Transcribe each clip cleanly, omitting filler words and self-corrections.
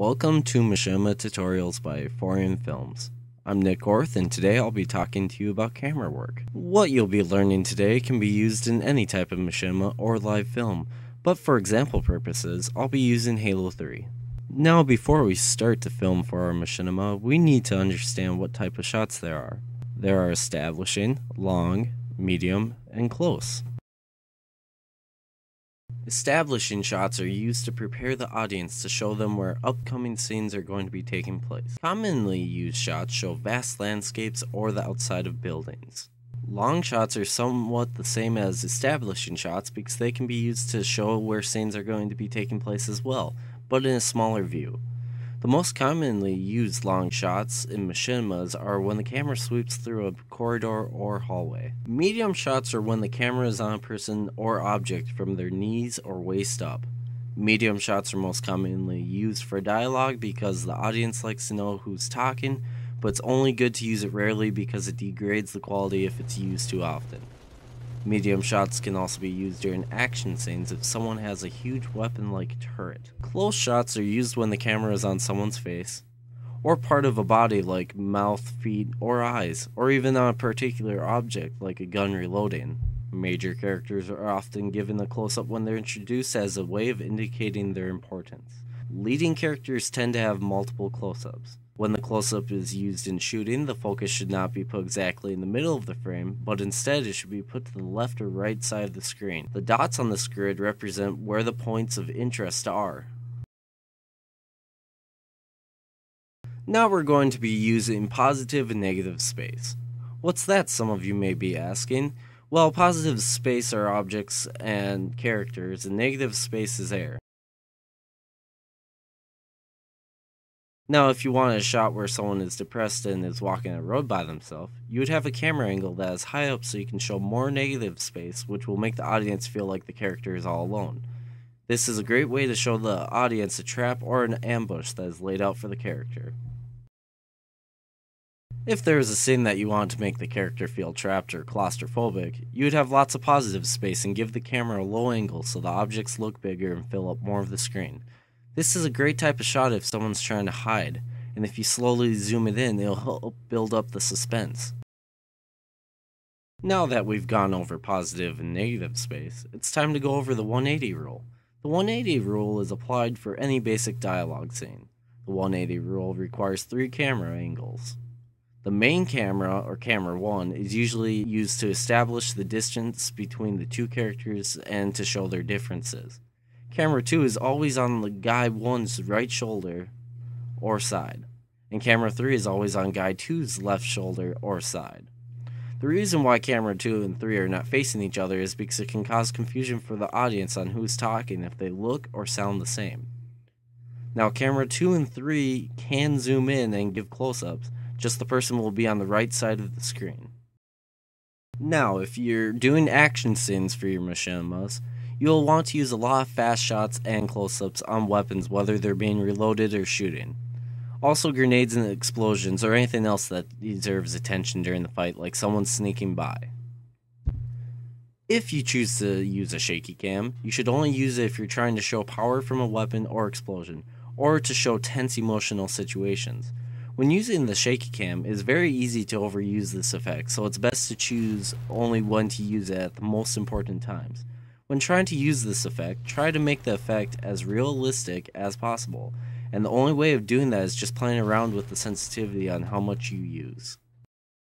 Welcome to Machinima Tutorials by Foreign Films. I'm Nick Orth, and today I'll be talking to you about camera work. What you'll be learning today can be used in any type of machinima or live film, but for example purposes, I'll be using Halo 3. Now, before we start to film for our machinima, we need to understand what type of shots there are. There are establishing, long, medium, and close. Establishing shots are used to prepare the audience to show them where upcoming scenes are going to be taking place. Commonly used shots show vast landscapes or the outside of buildings. Long shots are somewhat the same as establishing shots because they can be used to show where scenes are going to be taking place as well, but in a smaller view. The most commonly used long shots in machinimas are when the camera sweeps through a corridor or hallway. Medium shots are when the camera is on a person or object from their knees or waist up. Medium shots are most commonly used for dialogue because the audience likes to know who's talking, but it's only good to use it rarely because it degrades the quality if it's used too often. Medium shots can also be used during action scenes if someone has a huge weapon like a turret. Close shots are used when the camera is on someone's face, or part of a body like mouth, feet, or eyes, or even on a particular object like a gun reloading. Major characters are often given a close-up when they're introduced as a way of indicating their importance. Leading characters tend to have multiple close-ups. When the close-up is used in shooting, the focus should not be put exactly in the middle of the frame, but instead it should be put to the left or right side of the screen. The dots on this grid represent where the points of interest are. Now we're going to be using positive and negative space. What's that, some of you may be asking? Well, positive space are objects and characters, and negative space is air. Now, if you want a shot where someone is depressed and is walking a road by themselves, you would have a camera angle that is high up so you can show more negative space, which will make the audience feel like the character is all alone. This is a great way to show the audience a trap or an ambush that is laid out for the character. If there is a scene that you want to make the character feel trapped or claustrophobic, you would have lots of positive space and give the camera a low angle so the objects look bigger and fill up more of the screen. This is a great type of shot if someone's trying to hide, and if you slowly zoom it in, it'll help build up the suspense. Now that we've gone over positive and negative space, it's time to go over the 180 rule. The 180 rule is applied for any basic dialogue scene. The 180 rule requires 3 camera angles. The main camera, or camera 1, is usually used to establish the distance between the two characters and to show their differences. Camera 2 is always on the guy 1's right shoulder or side, and camera 3 is always on guy 2's left shoulder or side. The reason why camera 2 and 3 are not facing each other is because it can cause confusion for the audience on who's talking if they look or sound the same. Now, camera 2 and 3 can zoom in and give close-ups, just the person will be on the right side of the screen. Now, if you're doing action scenes for your machinimas, you'll want to use a lot of fast shots and close-ups on weapons, whether they're being reloaded or shooting. Also, grenades and explosions, or anything else that deserves attention during the fight, like someone sneaking by. If you choose to use a shaky cam, you should only use it if you're trying to show power from a weapon or explosion, or to show tense emotional situations. When using the shaky cam, it is very easy to overuse this effect, so it's best to choose only when to use it at the most important times. When trying to use this effect, try to make the effect as realistic as possible, and the only way of doing that is just playing around with the sensitivity on how much you use.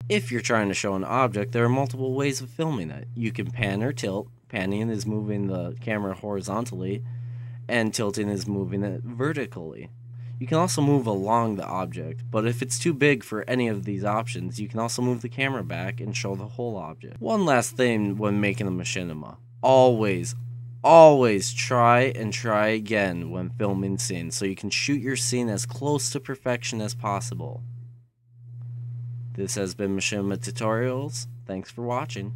If you're trying to show an object, there are multiple ways of filming it. You can pan or tilt. Panning is moving the camera horizontally, and tilting is moving it vertically. You can also move along the object, but if it's too big for any of these options, you can also move the camera back and show the whole object. One last thing when making a machinima. Always try and try again when filming scenes so you can shoot your scene as close to perfection as possible. This has been Machinima Tutorials. Thanks for watching.